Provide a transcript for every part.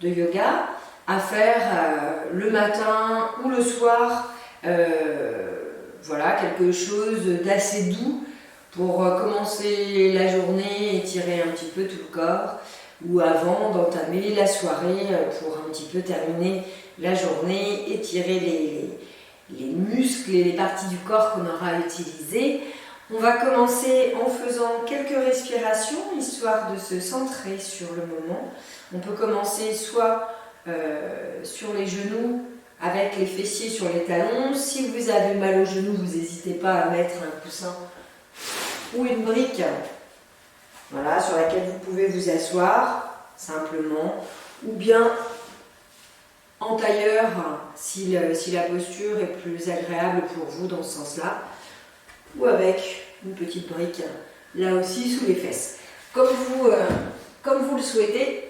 de yoga à faire le matin ou le soir. Voilà, quelque chose d'assez doux pour commencer la journée, étirer un petit peu tout le corps, ou avant d'entamer la soirée pour un petit peu terminer la journée, étirer les muscles et les parties du corps qu'on aura utilisées. On va commencer en faisant quelques respirations, histoire de se centrer sur le moment. On peut commencer soit sur les genoux, avec les fessiers sur les talons. Si vous avez mal aux genoux, vous n'hésitez pas à mettre un coussin ou une brique, voilà, sur laquelle vous pouvez vous asseoir simplement, ou bien en tailleur si la posture est plus agréable pour vous dans ce sens-là, ou avec une petite brique là aussi sous les fesses. Comme vous le souhaitez.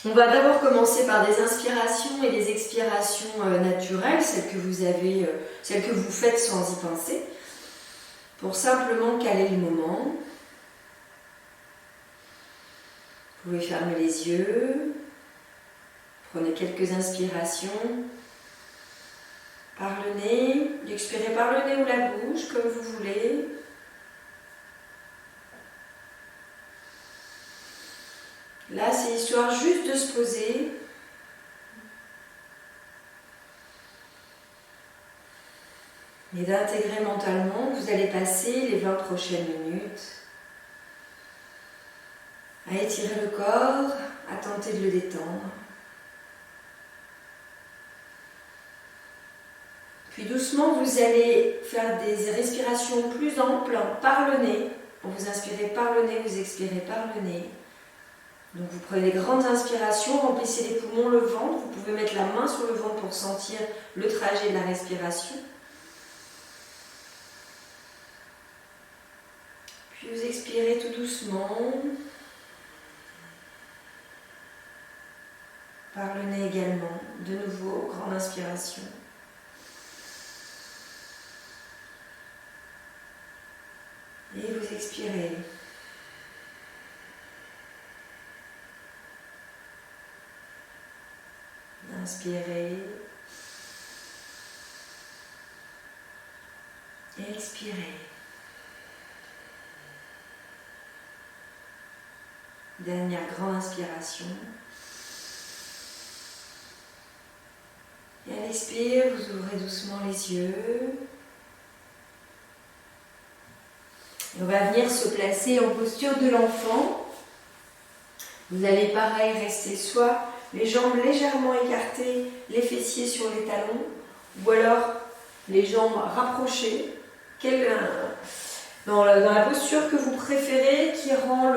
On va d'abord commencer par des inspirations et des expirations naturelles, celles que vous faites sans y penser, pour simplement caler le moment. Vous pouvez fermer les yeux, prenez quelques inspirations par le nez, expirez par le nez ou la bouche, comme vous voulez. Là, c'est histoire juste de se poser. Et d'intégrer mentalement que vous allez passer les 20 prochaines minutes à étirer le corps, à tenter de le détendre. Puis doucement, vous allez faire des respirations plus amples par le nez. Vous inspirez par le nez, vous expirez par le nez. Donc vous prenez des grandes inspirations, remplissez les poumons, le ventre. Vous pouvez mettre la main sur le ventre pour sentir le trajet de la respiration. Puis vous expirez tout doucement. Par le nez également. De nouveau, grande inspiration. Et vous expirez. Inspirez. Et expirez. Dernière grande inspiration. Et à l'expire, vous ouvrez doucement les yeux. Et on va venir se placer en posture de l'enfant. Vous allez pareil rester soit les jambes légèrement écartées, les fessiers sur les talons, ou alors les jambes rapprochées, dans la posture que vous préférez, qui rend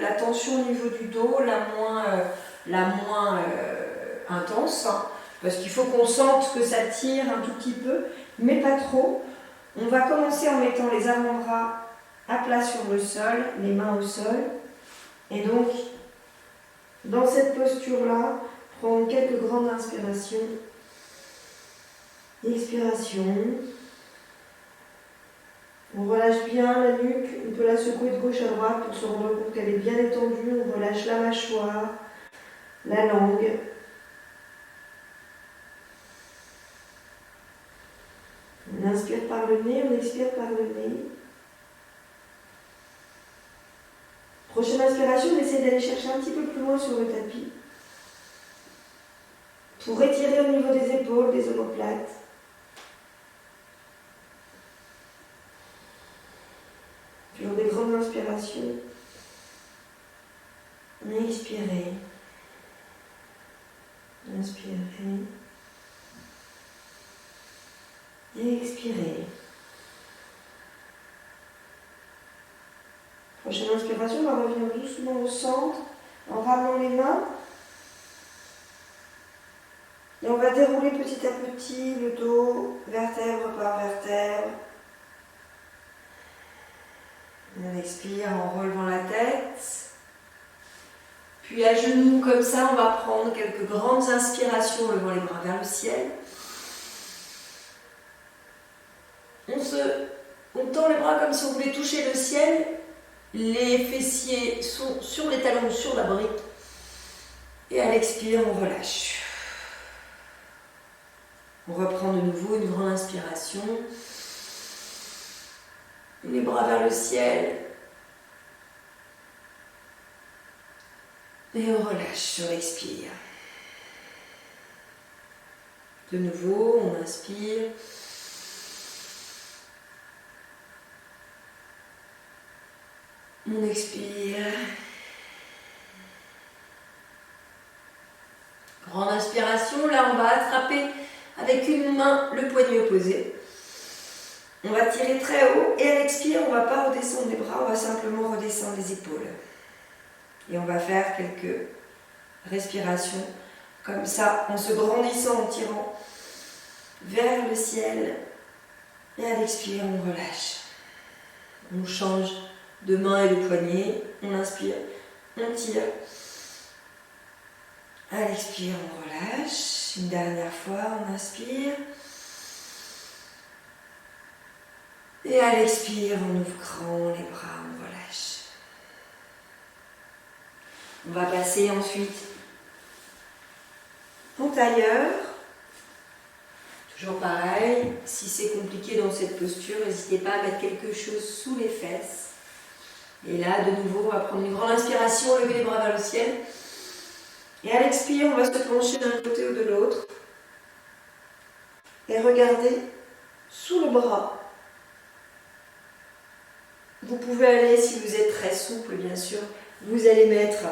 la tension au niveau du dos la moins intense, hein, parce qu'il faut qu'on sente que ça tire un tout petit peu, mais pas trop. On va commencer en mettant les avant-bras à plat sur le sol, les mains au sol, et donc dans cette posture-là, prendre quelques grandes inspirations, expiration. On relâche bien la nuque, on peut la secouer de gauche à droite pour se rendre compte qu'elle est bien étendue. On relâche la mâchoire, la langue. On inspire par le nez, on expire par le nez. Prochaine inspiration, on essaie d'aller chercher un petit peu plus loin sur le tapis pour étirer au niveau des épaules, des omoplates. Toujours des grandes inspirations. Expirez. Inspirez. Et expirez. Prochaine inspiration, on va revenir doucement au centre en ramenant les mains. Et on va dérouler petit à petit le dos, vertèbre par vertèbre. On expire en relevant la tête. Puis à genoux, comme ça, on va prendre quelques grandes inspirations en levant les bras vers le ciel. On tend les bras comme si on voulait toucher le ciel. Les fessiers sont sur les talons, sur la brique. Et à l'expire, on relâche. On reprend de nouveau une grande inspiration. Les bras vers le ciel. Et on relâche sur l'expire. De nouveau, on inspire. On expire. Grande inspiration, là on va attraper avec une main le poignet opposé. On va tirer très haut et à l'expire, on ne va pas redescendre les bras, on va simplement redescendre les épaules. Et on va faire quelques respirations comme ça, en se grandissant, en tirant vers le ciel. Et à l'expire, on relâche. On change de main et de poignet. On inspire, on tire. À l'expire, on relâche. Une dernière fois, on inspire. Et à l'expire, on ouvre grand les bras, on relâche. On va passer ensuite en tailleur. Toujours pareil, si c'est compliqué dans cette posture, n'hésitez pas à mettre quelque chose sous les fesses. Et là, de nouveau, on va prendre une grande inspiration, lever les bras vers le ciel. Et à l'expire, on va se pencher d'un côté ou de l'autre. Et regarder sous le bras. Vous pouvez aller, si vous êtes très souple, bien sûr, vous allez mettre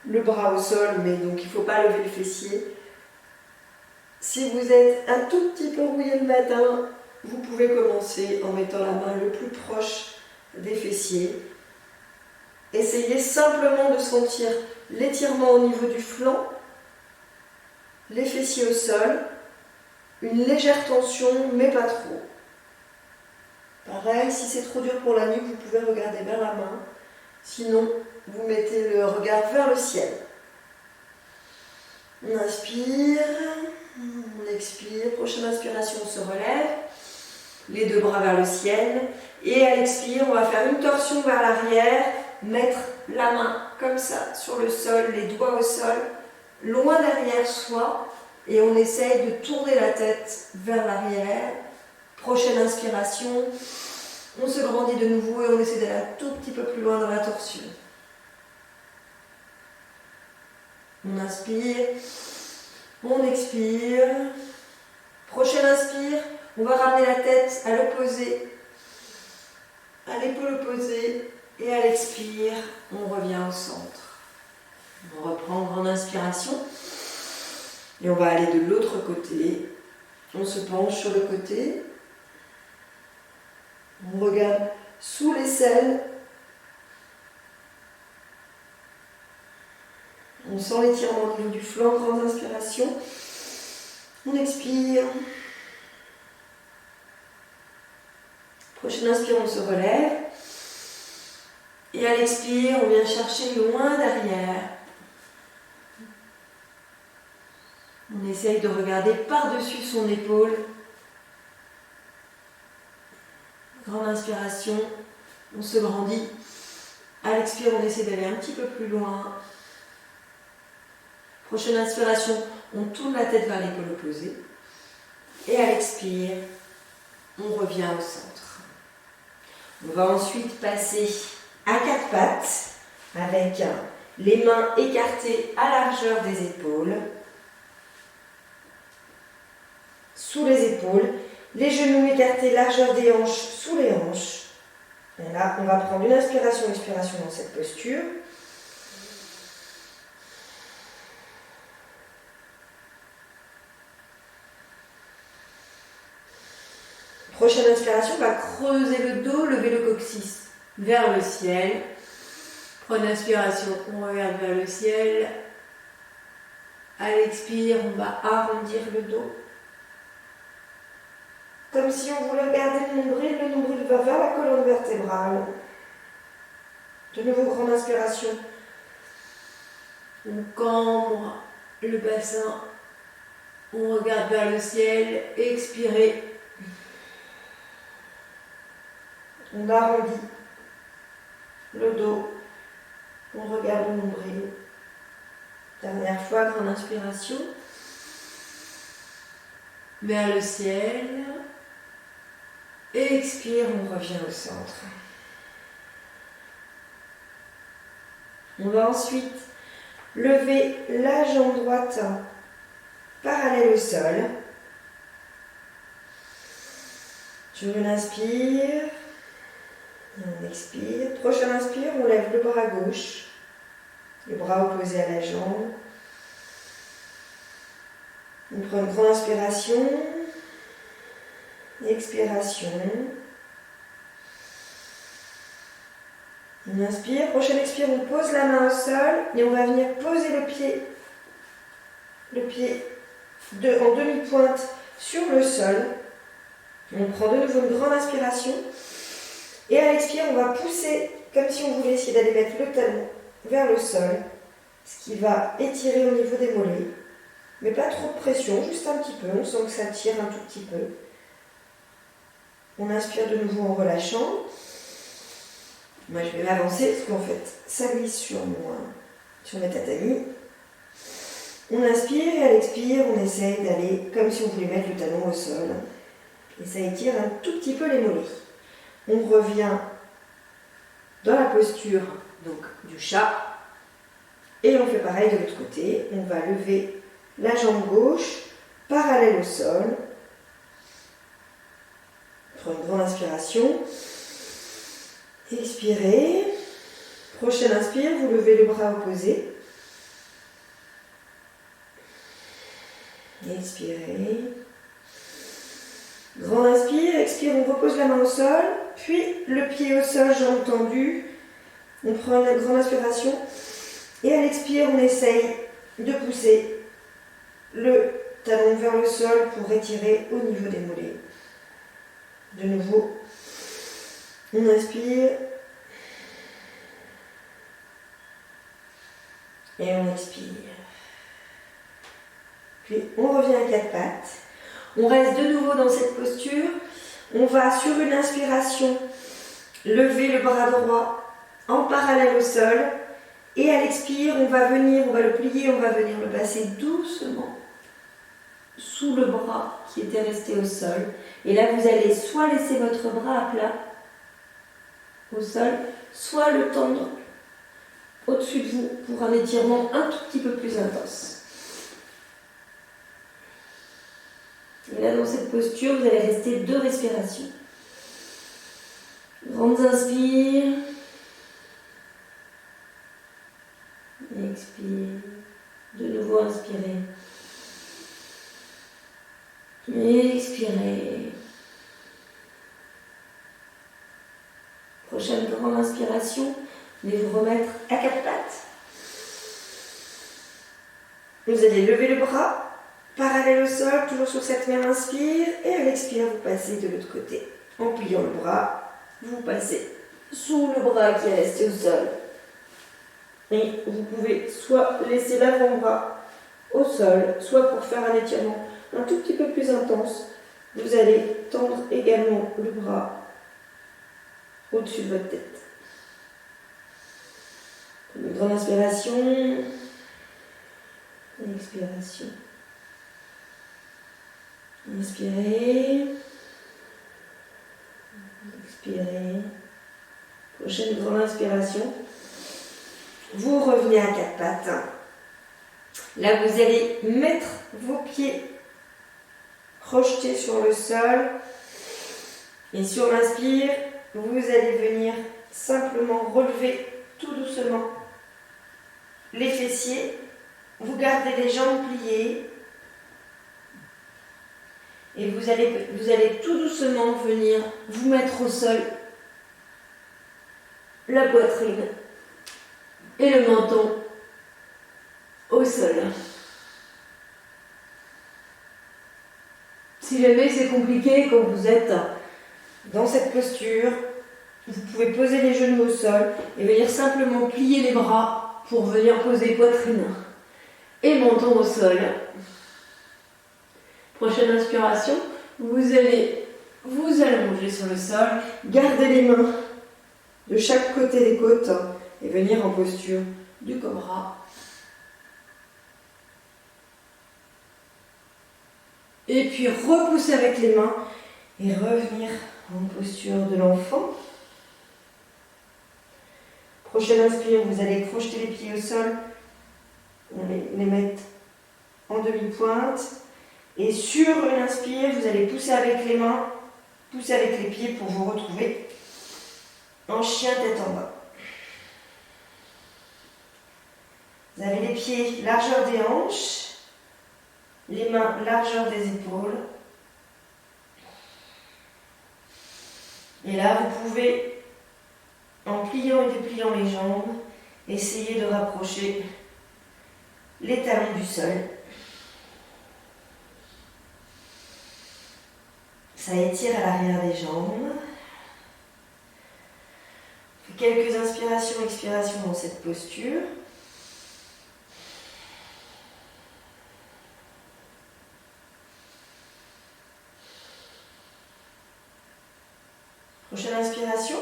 le bras au sol, mais donc il ne faut pas lever le fessier. Si vous êtes un tout petit peu rouillé le matin, vous pouvez commencer en mettant la main le plus proche des fessiers. Essayez simplement de sentir l'étirement au niveau du flanc, les fessiers au sol, une légère tension, mais pas trop. Pareil, si c'est trop dur pour la nuque, vous pouvez regarder vers la main. Sinon, vous mettez le regard vers le ciel. On inspire, on expire. Prochaine inspiration, on se relève. Les deux bras vers le ciel. Et à l'expire, on va faire une torsion vers l'arrière. Mettre la main comme ça sur le sol, les doigts au sol, loin derrière soi. Et on essaye de tourner la tête vers l'arrière. Prochaine inspiration, on se grandit de nouveau et on essaie d'aller un tout petit peu plus loin dans la torsion. On inspire, on expire. Prochaine inspire, on va ramener la tête à l'opposé, à l'épaule opposée. Et à l'expire, on revient au centre. On reprend grande inspiration. Et on va aller de l'autre côté. On se penche sur le côté. On regarde sous l'aisselle. On sent l'étirement au niveau du flanc, grande inspiration. On expire. Prochaine inspire, on se relève. Et à l'expire, on vient chercher loin derrière. On essaye de regarder par-dessus son épaule. Grande inspiration, on se grandit. À l'expire, on essaie d'aller un petit peu plus loin. Prochaine inspiration, on tourne la tête vers l'épaule opposée. Et à l'expire, on revient au centre. On va ensuite passer à quatre pattes avec les mains écartées à largeur des épaules. Sous les épaules, les genoux écartés, largeur des hanches, sous les hanches. Et là, on va prendre une inspiration, expiration dans cette posture. Prochaine inspiration, on va creuser le dos, lever le coccyx vers le ciel. Prenez inspiration, on regarde vers le ciel. À l'expire, on va arrondir le dos. Comme si on voulait regarder le nombril va vers la colonne vertébrale. De nouveau, grande inspiration. On cambre le bassin. On regarde vers le ciel. Expirez. On arrondit le dos. On regarde le nombril. Dernière fois, grande inspiration. Vers le ciel. Expire, on revient au centre. On va ensuite lever la jambe droite parallèle au sol. Sur une inspire, et on expire. Prochaine inspire, on lève le bras gauche, le bras opposé à la jambe. On prend une grande inspiration, expiration. On inspire, prochaine expire, on pose la main au sol et on va venir poser le pied en demi-pointe sur le sol. On prend de nouveau une grande inspiration et à l'expire, on va pousser comme si on voulait essayer d'aller mettre le talon vers le sol, ce qui va étirer au niveau des mollets, mais pas trop de pression, juste un petit peu, on sent que ça tire un tout petit peu. On inspire de nouveau en relâchant. Moi, je vais m'avancer parce qu'en fait, ça glisse sur mes tatamis. On inspire et à l'expire, on essaye d'aller comme si on voulait mettre le talon au sol. Et ça étire un tout petit peu les mollets. On revient dans la posture donc, du chat. Et on fait pareil de l'autre côté. On va lever la jambe gauche parallèle au sol. Prends une grande inspiration. Expirez. Prochaine inspire, vous levez le bras opposé. Expirez. Grand inspire, expire, on repose la main au sol, puis le pied au sol, jambe tendue. On prend une grande inspiration et à l'expire, on essaye de pousser le talon vers le sol pour étirer au niveau des mollets. De nouveau, on inspire et on expire. Puis on revient à quatre pattes. On reste de nouveau dans cette posture. On va sur une inspiration lever le bras droit en parallèle au sol. Et à l'expire, on va le plier, on va venir le passer doucement sous le bras qui était resté au sol. Et là, vous allez soit laisser votre bras à plat au sol, soit le tendre au-dessus de vous pour un étirement un tout petit peu plus intense. Et là, dans cette posture, vous allez rester 2 respirations. Grandes inspires. Expire. De nouveau, inspirez. Expirez. Prochaine grande inspiration. Vous allez vous remettre à 4 pattes. Vous allez lever le bras. Parallèle au sol, toujours sur cette même inspire. Et à l'expire, vous passez de l'autre côté. En pliant le bras, vous passez sous le bras qui est resté au sol. Et vous pouvez soit laisser l'avant-bras au sol, soit pour faire un étirement un tout petit peu plus intense, vous allez tendre également le bras au-dessus de votre tête. Une grande inspiration. Une expiration. Inspirez. Expirez. Prochaine grande inspiration. Vous revenez à 4 pattes. Là, vous allez mettre vos pieds projetés sur le sol. Et sur l'inspire, vous allez venir simplement relever tout doucement les fessiers. Vous gardez les jambes pliées. Et vous allez tout doucement venir vous mettre au sol, la poitrine et le menton au sol. Si jamais c'est compliqué quand vous êtes dans cette posture, vous pouvez poser les genoux au sol et venir simplement plier les bras pour venir poser poitrine et menton au sol. Prochaine inspiration, vous allez vous allonger sur le sol, garder les mains de chaque côté des côtes et venir en posture du cobra. Et puis repousser avec les mains et revenir en posture de l'enfant. Prochaine inspire, vous allez crocheter les pieds au sol. On les mettre en demi-pointe. Et sur une inspire, vous allez pousser avec les mains, pousser avec les pieds pour vous retrouver en chien tête en bas. Vous avez les pieds largeur des hanches, les mains largeur des épaules. Et là, vous pouvez, en pliant et dépliant les jambes, essayer de rapprocher les talons du sol. Ça étire à l'arrière des jambes. Quelques inspirations, expirations dans cette posture. Prochaine inspiration.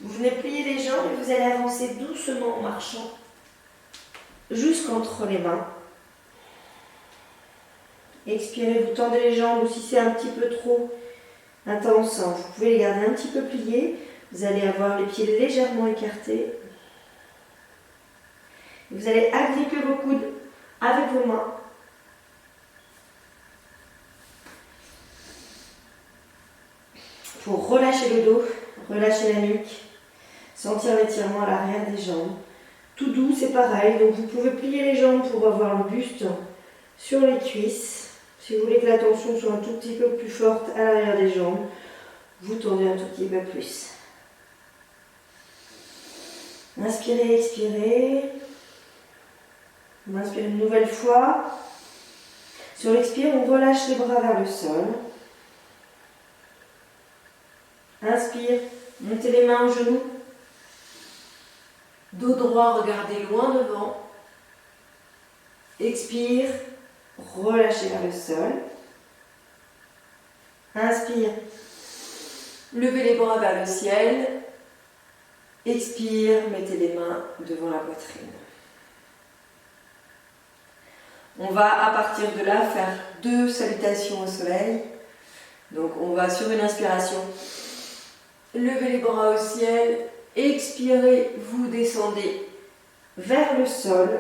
Vous venez plier les jambes et vous allez avancer doucement en marchant jusqu'entre les mains. Expirez, vous tendez les jambes ou si c'est un petit peu trop intense, vous pouvez les garder un petit peu pliés. Vous allez avoir les pieds légèrement écartés. Vous allez agripper vos coudes avec vos mains. Pour relâcher le dos, relâcher la nuque, sentir l'étirement à l'arrière des jambes. Tout doux, c'est pareil. Donc vous pouvez plier les jambes pour avoir le buste sur les cuisses. Si vous voulez que la tension soit un tout petit peu plus forte à l'arrière des jambes, vous tendez un tout petit peu plus. Inspirez, expirez. On inspire une nouvelle fois. Sur l'expire, on relâche les bras vers le sol. Inspire, montez les mains aux genoux. Dos droit, regardez loin devant. Expire, relâchez vers le sol. Inspire, levez les bras vers le ciel. Expire, mettez les mains devant la poitrine. On va à partir de là faire 2 salutations au soleil. Donc on va sur une inspiration, lever les bras au ciel, expirez, vous descendez vers le sol.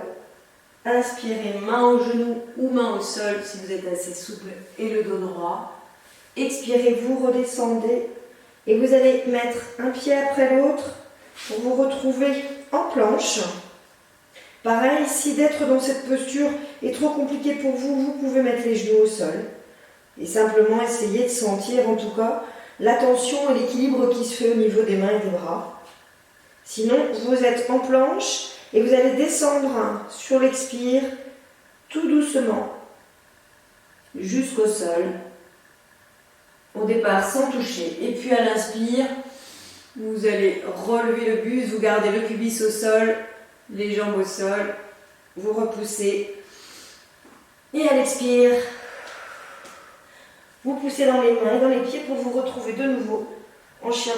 Inspirez, main au genou ou main au sol si vous êtes assez souple et le dos droit. Expirez, vous redescendez et vous allez mettre un pied après l'autre pour vous retrouver en planche. Pareil, si d'être dans cette posture est trop compliqué pour vous, vous pouvez mettre les genoux au sol et simplement essayer de sentir en tout cas la tension et l'équilibre qui se fait au niveau des mains et des bras. Sinon, vous êtes en planche et vous allez descendre sur l'expire tout doucement jusqu'au sol. Au départ sans toucher. Et puis à l'inspire, vous allez relever le buste, vous gardez le pubis au sol, les jambes au sol, vous repoussez. Et à l'expire, vous poussez dans les mains et dans les pieds pour vous retrouver de nouveau en chien